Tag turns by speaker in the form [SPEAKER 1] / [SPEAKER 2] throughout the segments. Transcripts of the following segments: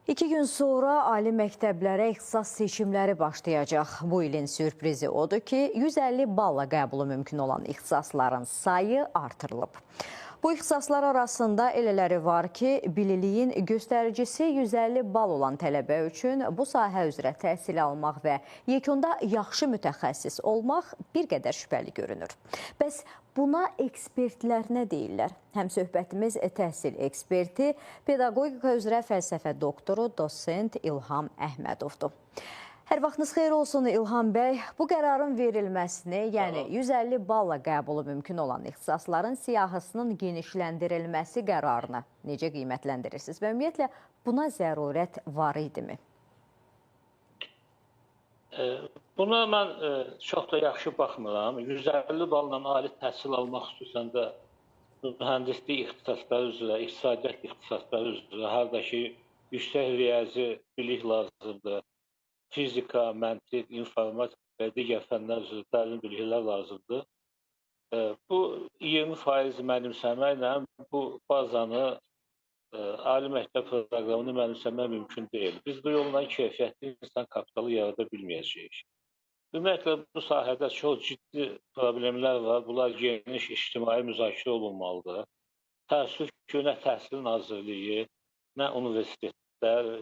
[SPEAKER 1] 2 gün sonra ali məktəblərə ixtisas seçimləri başlayacaq. Bu ilin sürprizi odur ki, 150 balla qəbulu mümkün olan ixtisasların sayı artırılıb. Bu ixtisaslar arasında elələri var ki, bililiyin göstəricisi 150 bal olan tələbə üçün bu sahə üzrə təhsil almaq və yekunda yaxşı mütəxəssis olmaq bir qədər şübhəli görünür. Bəs buna ekspertlər nə deyirlər? Həm söhbətimiz təhsil eksperti, pedaqogika üzrə fəlsəfə doktoru, dosent İlham Əhmədovdur. Hər vaxtınız xeyir olsun İlham bəy. Bu qərarın verilməsini, yəni 150 balla qəbulu mümkün olan ixtisasların siyahısının genişləndirilməsi qərarını necə qiymətləndirirsiniz və ümumiyyətlə buna zərurət var idimi?
[SPEAKER 2] Buna mən çox da yaxşı baxmıram. 150 balla ali təhsil almaq xüsusən də mühəndislik ixtisasları üzrə, iqtisadiyyat ixtisasları üzrə, hərdə ki, yüksək riyazi bilik lazımdır. Fizika, məntiq, informatika və digər fənlər üzrə dərin biliklər lazımdır. Bu 20% mənimsəməklə bu bazanı, ali məktəb proqramını mənimsəmək mümkün deyil. Biz bu yolla keyfiyyətli insan kapitalı yarada bilməyəcəyik. Ümumiyyətlə, bu sahədə çox ciddi problemlər var. Bunlar geniş ictimai müzakirə olunmalıdır. Təəssüf ki, nə Təhsil Nazirliyi, nə universitetlər,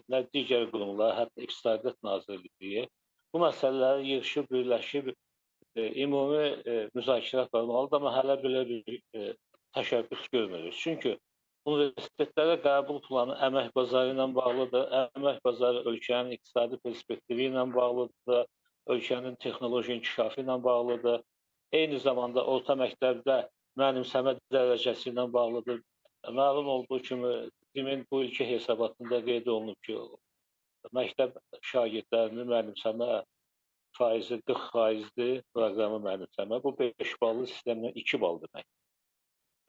[SPEAKER 2] nə digər qurumlar, hətta İqtisadiyyat Nazirliyi bu məsələləri yığışıb, birləşib ümumi müzakirə aparmalıdır. Amma hələ belə bir təşəbbüs görmürük. Çünki universitetlərə qəbul planı əmək bazarı ilə bağlıdır. Əmək bazarı ölkənin iqtisadi perspektivi ilə bağlıdır, ölkənin texnoloji inkişafı ilə bağlıdır. Eyni zamanda orta məktəbdə mənimsəmə dərəcəsi ilə bağlıdır. Məlum olduğu kimi, demin bu ilki hesabatında qeyd olunub ki, məktəb şagirdlərinin mənimsəmə faizi 40%-dir, proqramı mənimsəmə. Bu 5 ballı sistemlə 2 bal demək.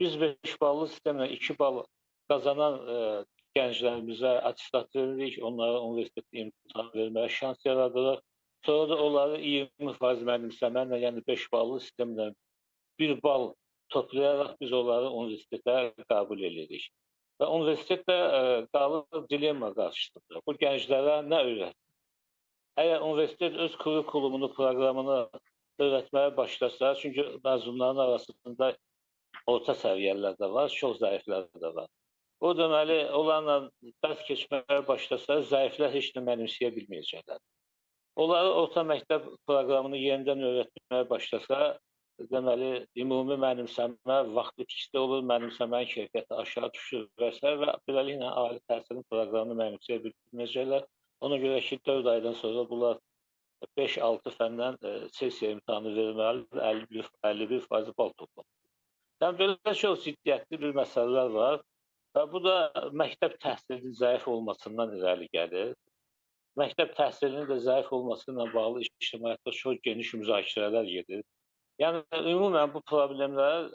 [SPEAKER 2] Biz 5 ballı sistemlə 2 bal qazanan gənclərimizə attestat veririk, onlara universitet imtahan verməyə şans yaradırıq. Sonra da onları 20% mənimsəməklə, yəni 5 ballı sistemlə 1 bal toplayaraq biz onları universitetə qəbul edirik. Və universitet də qalır dilemma qarşısında. Bu gənclərə nə öyrətir? Əgər universitet öz kurikulumunu, proqramını öyrətməyə başlasa, çünki məzunların arasında orta səviyyələr də var, çox zəiflər də var. O deməli, onlarla dərs keçməyə başlasa, zəiflər heç nə mənimsəyə bilməyəcəklər. Onları orta məktəb proqramını yenidən öyrətməyə başlasa, deməli, ümumi mənimsəmə vaxtı kiçikdə olur, mənimsəmənin keyfiyyəti aşağı düşür və beləliklə ali təhsilin proqramını mənimsəyə bilməyəcəklər. Ona görə ki, 4 aydan sonra bunlar 5-6 fəndən sessiya imtahanı verməli, 51% bal toplanır. Yəni, belə çox ciddiyyətli bir məsələlər var və bu da məktəb təhsilinin zəif olmasından irəli gəlir. Məktəb təhsilinin də zəif olması ilə bağlı ictimaiyyətdə çox geniş müzakirələr gedir. Yəni, ümumən bu problemlər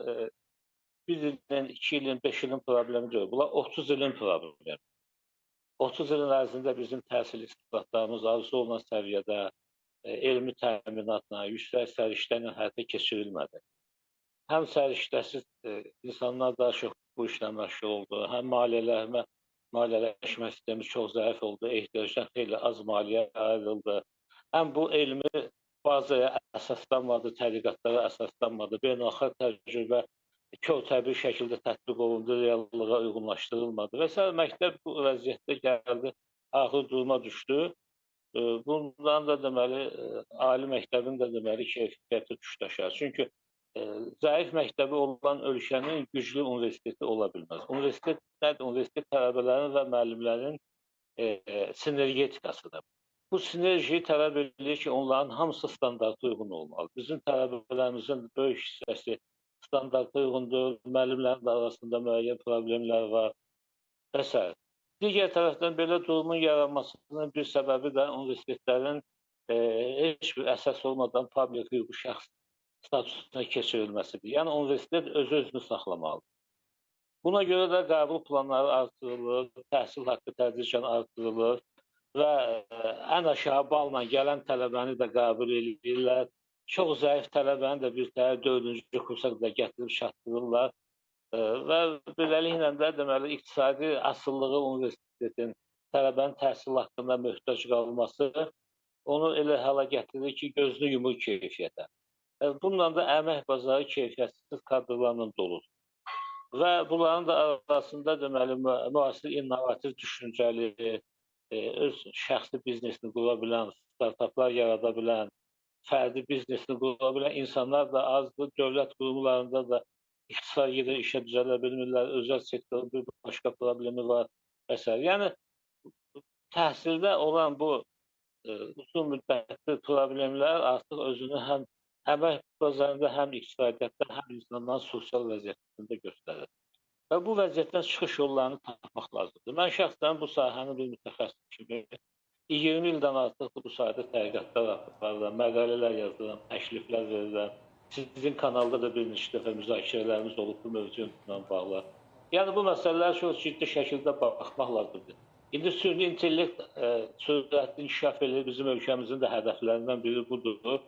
[SPEAKER 2] 1 ilin, 2 ilin, 5 ilin problemi deyil. Bunlar 30 ilin problemi. 30 ilin ərzində bizim təhsil istiqamətlərimiz arzu olunan səviyyədə elmi təminatla, yüksək səriştə ilə həyata keçirilmədi. Həm səriştəsiz insanlar daha çox bu işlə məşğul oldu, həm maliyyələşmə sistemi çox zəif oldu, ehtiyacdan xeyli az maliyyə ayrıldı. Həm bu elmi bazaya əsaslanmadı, tədqiqatlara əsaslanmadı, beynəlxalq təcrübə təbii şəkildə tətbiq olundu, reallığa uyğunlaşdırılmadı və s. Məktəb bu vəziyyətdə gəldi, axır duruma düşdü. Bundan da deməli, ali məktəbin də deməli keyfiyyəti düşdü. Çünki zəif məktəbi olan ölkənin güclü universiteti ola bilməz. Universitet nədir? Universitet tələbələrin və müəllimlərin sinergetikasıdır. Bu sinerji tələb edir ki, onların hamısı standarta uyğun olmalı. Bizim tələbələrimizin böyük hissəsi standarta uyğundur, müəllimlərin arasında müəyyən problemlər var və s. Digər tərəfdən belə durumun yaranmasının bir səbəbi də universitetlərin heç bir əsas olmadan publik hüquqi şəxs statusuna keçirilməsidir. Yəni, universitet özünü saxlamalıdır. Buna görə də qəbul planları artırılır, təhsil haqqı tədricən artırılır və ən aşağı balla gələn tələbəni də qəbul edirlər. Çox zəif tələbəni də bir təhər 4-cü kursa da gətirib çatdırırlar və beləliklə də deməli, iqtisadi asıllığı universitetin tələbənin təhsil haqqında möhtac qalması onu elə hala gətirir ki, gözünü yumur keyfiyyətə. Bununla da əmək bazarı keyfiyyətsiz kadrlarla doludur. Və bunların da arasında deməli müasir innovativ düşüncəli, öz şəxsi biznesini qura bilən, startaplar yarada bilən, fərdi biznesini qura bilən insanlar da azdır. Dövlət qurumlarında da ixtisar gedir, işə düzələ bilmirlər, özəl sektorun bir başqa problemi var və s. Yəni təhsildə olan bu uzun müddətli problemlər artıq özünü həm əmək bazarında, həm iqtisadiyyatda, həm insanların sosial vəziyyətində göstərir. Və bu vəziyyətdən çıxış yollarını tapmaq lazımdır. Mən şəxsən bu sahənin bir mütəxəssis kimi 20 ildən artıq bu sahədə tədqiqatlar aparıram, məqalələr yazıram, təkliflər verirəm. Sizin kanalda da bir neçə dəfə müzakirələrimiz olub bu mövzuyla bağlı. Yəni bu məsələlərə çox ciddi şəkildə baxmaq lazımdır. İndi süni intellekt sürətli inkişaf edir, bizim ölkəmizin də hədəflərindən biri budur.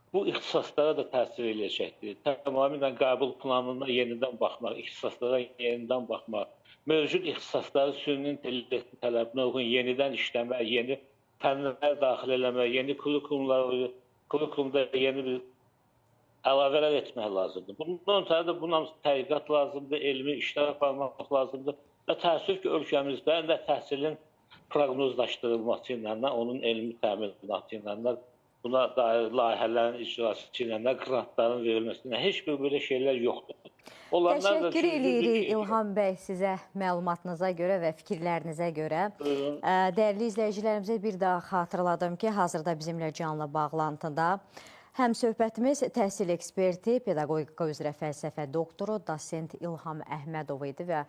[SPEAKER 2] Bu ixtisaslara da təsir edəcəkdir. Tamamilə qəbul planına yenidən baxmaq, ixtisaslara yenidən baxmaq, mövcud ixtisasları süni intellektin tələbinə uyğun yenidən işləmək, yeni fənlər daxil eləmək, yeni kurikulumda yeni bir əlavələr etmək lazımdır. Bundan ötəri də buna tədqiqat lazımdır, elmi işlər aparmaq lazımdır və təəssüf ki, ölkəmizdə də təhsilin proqnozlaşdırılması ilə, onun elmi təminatı ilə, buna dair layihələrin icrası ilə, qrantların verilməsi ilə heç bir belə şeylər yoxdur.
[SPEAKER 1] Təşəkkür edirik İlham bəy sizə məlumatınıza görə və fikirlərinizə görə. Dəyərli izləyicilərimizə bir daha xatırladım ki, hazırda bizimlə canlı bağlantıda həm söhbətimiz təhsil eksperti, pedaqogika üzrə fəlsəfə doktoru, dosent İlham Əhmədov idi və